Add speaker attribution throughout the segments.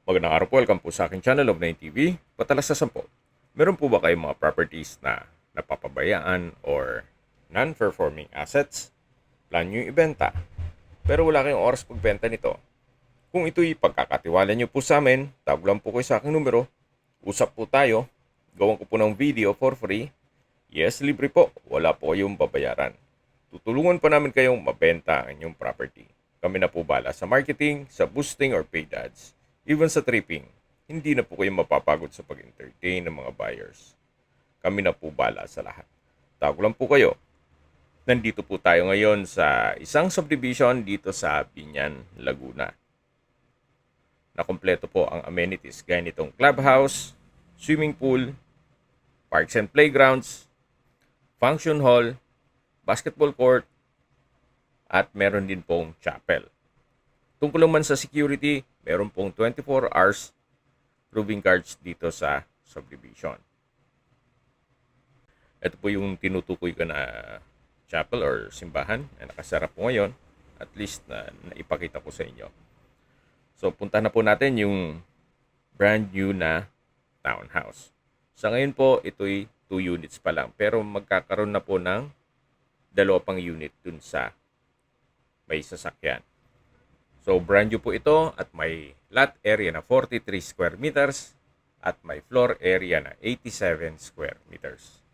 Speaker 1: Magandang araw po, welcome po sa aking channel of 9 TV, Patalas sa 10. Meron po ba kayong mga properties na napapabayaan or non-performing assets? Plan nyo yung ibenta, pero wala kayong oras pagbenta nito. Kung ito'y pagkakatiwala nyo po sa amin, tawag lang po kayo sa aking numero, usap po tayo, gawan ko po ng video for free. Yes, libre po, wala po kayong babayaran. Tutulungan pa namin kayong mabenta ang inyong property. Kami na po bala sa marketing, sa boosting or paid ads. Even sa tripping, hindi na po kayo mapapagod sa pag-entertain ng mga buyers. Kami na po bala sa lahat. Tawag lang po kayo. Nandito po tayo ngayon sa isang subdivision dito sa Binyan, Laguna. Nakompleto po ang amenities gaya nitong clubhouse, swimming pool, parks and playgrounds, function hall, basketball court, at meron din pong chapel. Tungkol naman sa security, meron pong 24 hours roving guards dito sa subdivision. Ito po yung tinutukoy ko na chapel or simbahan na nakasara po ngayon. At least na naipakita ko sa inyo. So punta na po natin yung brand new na townhouse. Sa ngayon po, ito'y 2 units pa lang. Pero magkakaroon na po ng dalawa pang unit dun sa may sasakyan. So brand new po ito at may lot area na 43 square meters at may floor area na 87 square meters.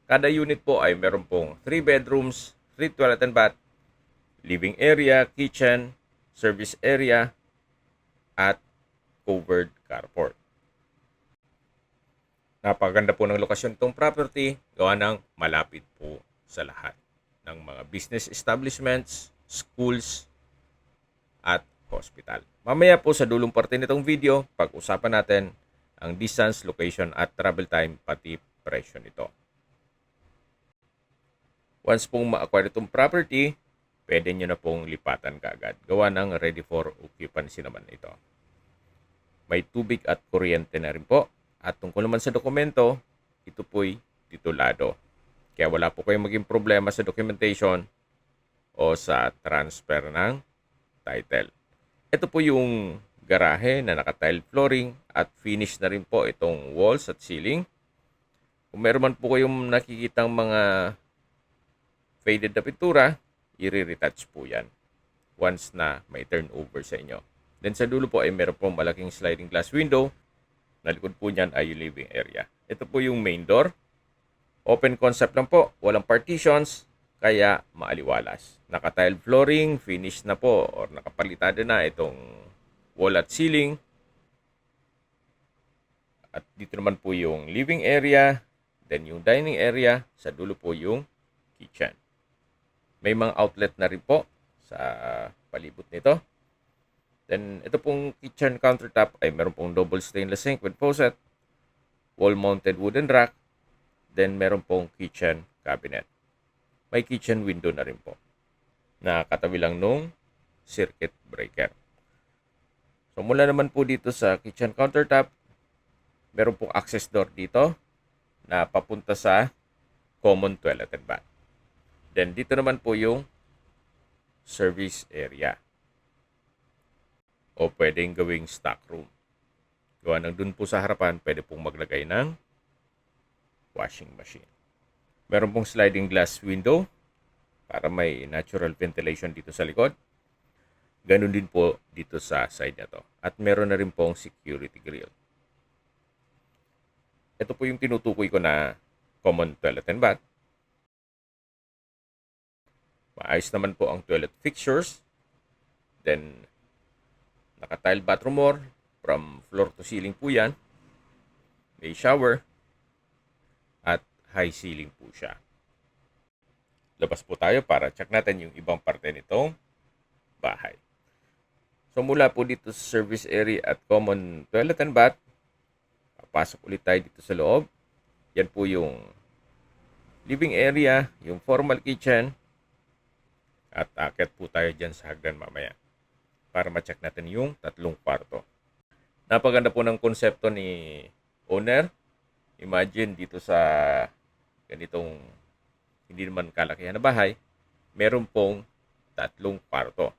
Speaker 1: Kada unit po ay meron pong 3 bedrooms, 3 toilet and bath, living area, kitchen, service area, at covered carport. Napakaganda po ng lokasyon itong property, gawa ng malapit po sa lahat ng mga business establishments, schools, at hospital. Mamaya po sa dulong parte nitong video, pag-usapan natin ang distance, location, at travel time, pati presyo nito. Once pong ma-acquire itong property, pwede nyo na pong lipatan kaagad. Gawa ng ready for occupancy naman ito. May tubig at kuryente na rin po. At tungkol naman sa dokumento, ito po'y titulado. Kaya wala po kayong maging problema sa documentation o sa transfer ng title. Ito po yung garahe na naka-tile flooring at finish na rin po itong walls at ceiling. Kung meron man po kayong nakikitang mga faded na pintura, i-retouch po yan once na may turnover sa inyo. Then sa dulo po ay meron pong malaking sliding glass window. Na likod po niyan ay yung living area. Ito po yung main door. Open concept lang po, walang partitions, kaya maaliwalas. Naka-tile flooring, finish na po or nakapalitado na itong wall at ceiling. At dito naman po yung living area, then yung dining area, sa dulo po yung kitchen. May mga outlet na rin po sa palibot nito. Then ito pong kitchen countertop ay meron pong double stainless sink with faucet, wall-mounted wooden rack, then meron pong kitchen cabinet. May kitchen window na rin po na katabi lang nung circuit breaker. So mula naman po dito sa kitchen countertop, meron pong access door dito na papunta sa common toilet and bath. Then dito naman po yung service area o pwedeng gawing stock room. Gawa ng dun po sa harapan, pwede pong maglagay ng washing machine. Meron pong sliding glass window para may natural ventilation dito sa likod. Ganun din po dito sa side na to. At meron na rin pong security grill. Ito po yung tinutukoy ko na common toilet and bath. Maayos naman po ang toilet fixtures. Then, naka-tile bathroom more. From floor to ceiling po yan. May shower. At high ceiling po siya. Labas po tayo para check natin yung ibang parte nitong bahay. So mula po dito sa service area at common toilet and bath, papasok ulit tayo dito sa loob. Yan po yung living area, yung formal kitchen, at akit po tayo dyan sa hagdan mamaya para ma-check natin yung tatlong kwarto. Napaganda po ng konsepto ni owner. Imagine dito sa ganitong hindi naman kalakihan na bahay, meron pong 3 kwarto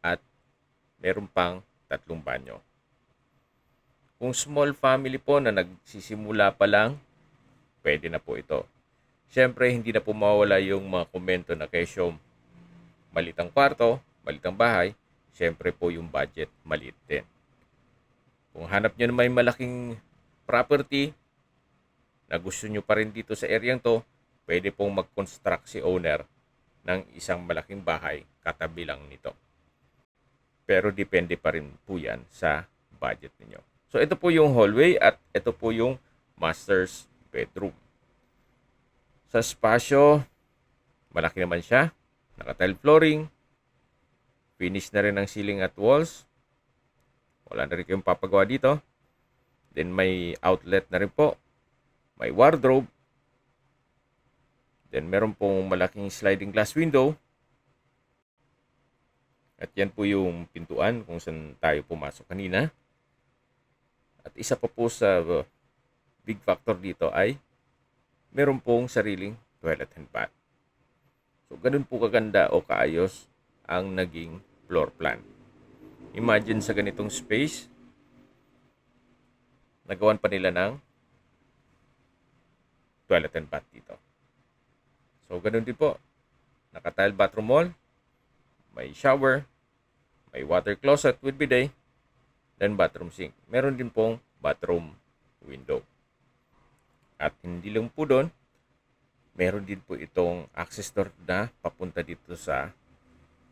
Speaker 1: at meron pang 3 banyo. Kung small family po na nagsisimula pa lang, pwede na po ito. Siyempre, hindi na po mawala yung mga komento na kesyo maliit ang kwarto, maliit ang bahay, siyempre po yung budget maliit din. Kung hanap nyo na may malaking property na gusto nyo pa rin dito sa area to, pwede pong mag-construct si owner ng isang malaking bahay katabi lang nito. Pero depende pa rin po yan sa budget ninyo. So ito po yung hallway at ito po yung master's bedroom. Sa spasyo, malaki naman siya. Naka-tile flooring. Finish na rin ang ceiling at walls. Wala na rin kayong papagawa dito. Then may outlet na rin po. May wardrobe. Then meron pong malaking sliding glass window. At yan po yung pintuan kung saan tayo pumasok kanina. At isa pa po sa big factor dito ay meron pong sariling toilet and bath. So, ganun po kaganda o kaayos ang naging floor plan. Imagine sa ganitong space, nagawan pa nila ng toilet and bath dito. So, ganun din po. Naka-tile bathroom wall, may shower, may water closet with bidet, then bathroom sink. Meron din pong bathroom window. At hindi lang po doon, meron din po itong access door na papunta dito sa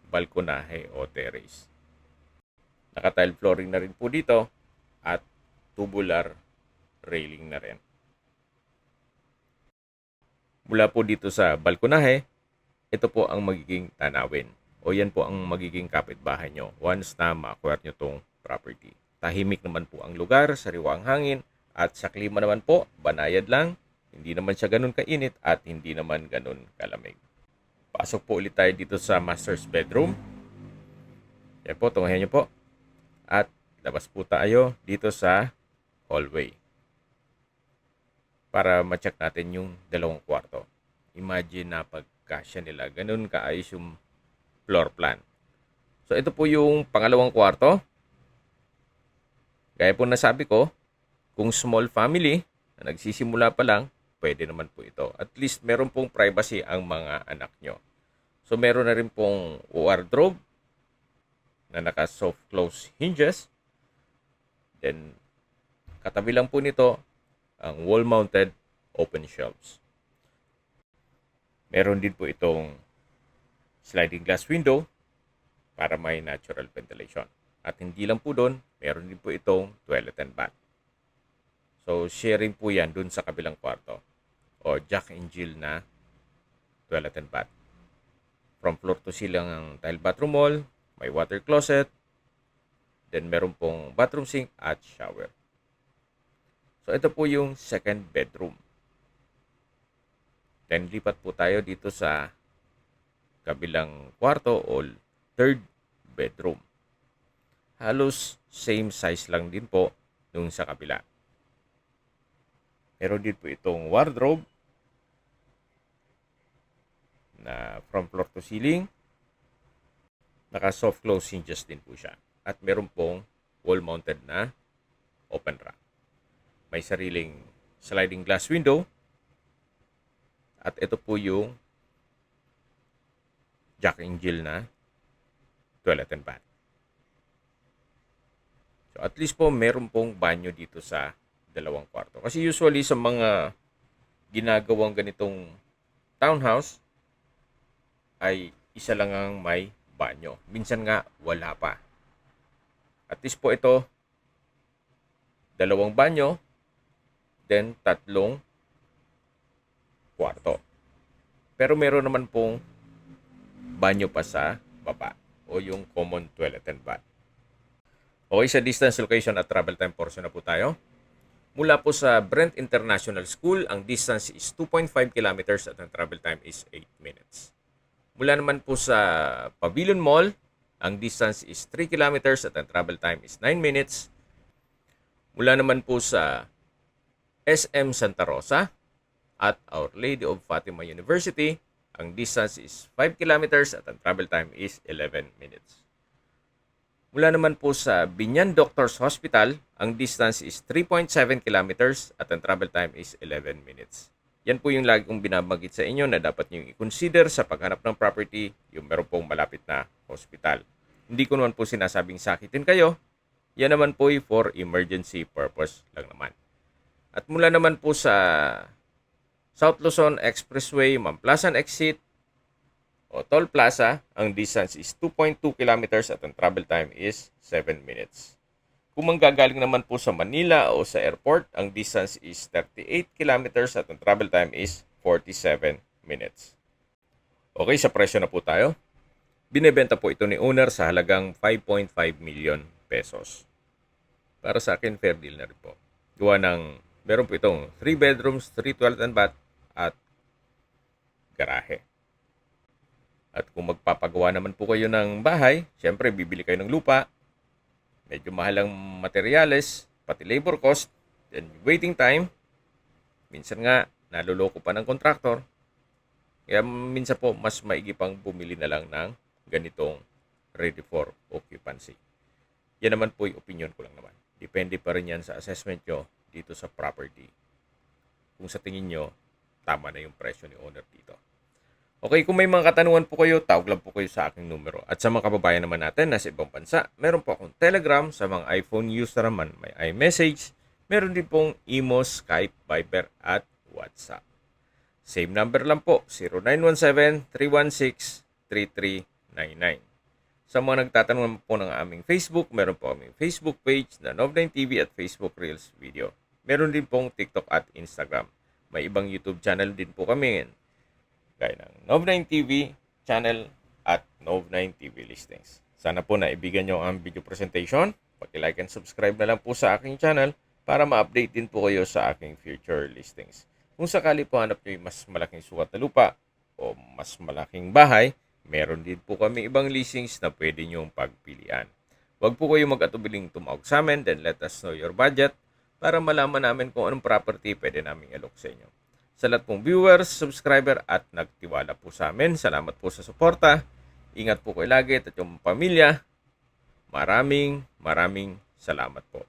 Speaker 1: balkonahe o terrace. Naka-tile flooring na rin po dito at tubular railing na rin. Mula po dito sa balkonahe, ito po ang magiging tanawin o yan po ang magiging kapitbahay nyo once na ma-acquire nyo itong property. Tahimik naman po ang lugar, sariwa ang hangin at sa klima naman po, banayad lang. Hindi naman siya ganun kainit at hindi naman ganun kalamig. Pasok po ulit tayo dito sa master's bedroom. Yan po, tungahin nyo po. At labas po tayo dito sa hallway. Para ma-check natin yung dalawang kwarto. Imagine na pagkasya nila. Ganun kaayos yung floor plan. So ito po yung pangalawang kwarto. Gaya po nasabi ko, kung small family na nagsisimula pa lang, pwede naman po ito. At least meron pong privacy ang mga anak nyo. So meron na rin pong wardrobe na naka soft close hinges. Then katabi lang po nito ang wall mounted open shelves. Meron din po itong sliding glass window para may natural ventilation. At hindi lang po doon, meron din po itong toilet and bath. So, sharing po yan dun sa kabilang kwarto. O Jack and Jill na toilet and bath. From floor to ceiling ang tile bathroom wall, may water closet, then meron pong bathroom sink at shower. So, ito po yung second bedroom. Then, lipat po tayo dito sa kabilang kwarto o third bedroom. Halos same size lang din po nung sa kabila. Meron din po itong wardrobe na from floor to ceiling. Naka soft close hinges din po siya. At meron pong wall mounted na open rack. May sariling sliding glass window. At ito po yung Jack and Jill na toilet and bath. So at least po meron pong banyo dito sa dalawang kwarto. Kasi usually sa mga ginagawang ganitong townhouse ay isa lang ang may banyo. Minsan nga wala pa. At least po ito dalawang banyo, then tatlong kwarto. Pero meron naman pong banyo pa sa baba o yung common toilet and bath. Okay, sa distance, location at travel time portion na po tayo. Mula po sa Brent International School, ang distance is 2.5 kilometers at ang travel time is 8 minutes. Mula naman po sa Pavilion Mall, ang distance is 3 kilometers at ang travel time is 9 minutes. Mula naman po sa SM Santa Rosa at Our Lady of Fatima University, ang distance is 5 kilometers at ang travel time is 11 minutes. Mula naman po sa Binyan Doctors Hospital, ang distance is 3.7 kilometers at ang travel time is 11 minutes. Yan po yung lagi kong binabagit sa inyo na dapat nyo i-consider sa paghanap ng property, yung meron pong malapit na hospital. Hindi ko naman po sinasabing sakitin kayo. Yan naman po for emergency purpose lang naman. At mula naman po sa South Luzon Expressway, Mamplasan Exit o Toll Plaza, ang distance is 2.2 kilometers at ang travel time is 7 minutes. Kung manggagaling naman po sa Manila o sa airport, ang distance is 38 kilometers at ang travel time is 47 minutes. Okay, sa presyo na po tayo. Binebenta po ito ni owner sa halagang 5.5 million pesos. Para sa akin, fair deal na rin po. Gawa ng, meron po itong 3 bedrooms, 3 toilet and bath, at garahe. At kung magpapagawa naman po kayo ng bahay, syempre bibili kayo ng lupa, medyo mahal ang materyales, pati labor cost, then waiting time, minsan nga naluloko pa ng kontraktor. Kaya minsan po mas maigi pang bumili na lang ng ganitong ready for occupancy. Yan naman po yung opinion ko lang naman. Depende pa rin yan sa assessment nyo dito sa property. Kung sa tingin nyo, tama na yung presyo ni owner dito. Okay, kung may mga katanungan po kayo, tawag lang po kayo sa aking numero. At sa mga kababayan naman natin na sa ibang bansa, meron po akong Telegram. Sa mga iPhone user naman, may iMessage. Meron din pong Imo, Skype, Viber, at WhatsApp. Same number lang po, 0917-316-3399. Sa mga nagtatanong po ng aming Facebook, meron po aming Facebook page na Nov9 TV at Facebook Reels Video. Meron din pong TikTok at Instagram. May ibang YouTube channel din po kami, gaya ng Nov9 TV channel at Nov9 TV Listings. Sana po naibigan nyo ang video presentation. Paki-like and subscribe na lang po sa aking channel para ma-update din po kayo sa aking future listings. Kung sakali po hanap nyo yung mas malaking sukat na lupa o mas malaking bahay, meron din po kami ibang listings na pwede nyong pagpilian. Huwag po kayo mag-atubiling tumawag sa amin, then let us know your budget para malaman namin kung anong property pwede naming alok sa inyo. Sa lahat pong viewers, subscriber at nagtiwala po sa amin, salamat po sa suporta. Ingat po kayo lagi at yung pamilya. Maraming salamat po.